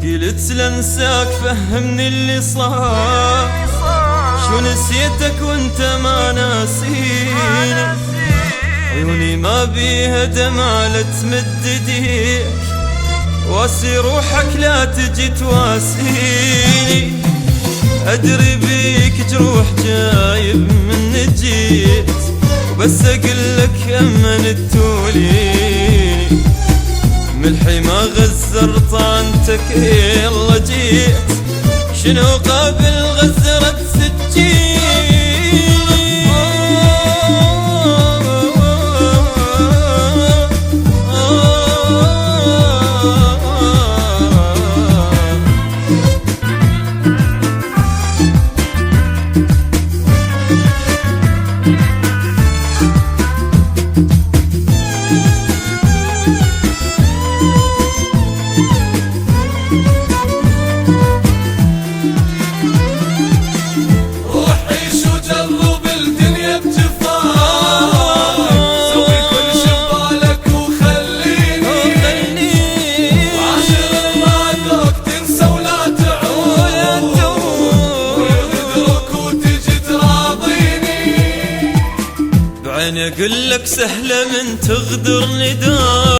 قلت لنساك فهمني اللي صار، شو نسيتك وانت ما ناسيني، عيوني ما بيها دمع لا تمد ايديك، واسي روحك لا تجي تواسيني، ادري بيك جروح جايب من جيت، وبس اقلك امن توليني، ملحي ما غزر طعنتك يلا جيت، شنو قابل غزرت سجيني. عيني اقول لك سهله من تغدر نداء.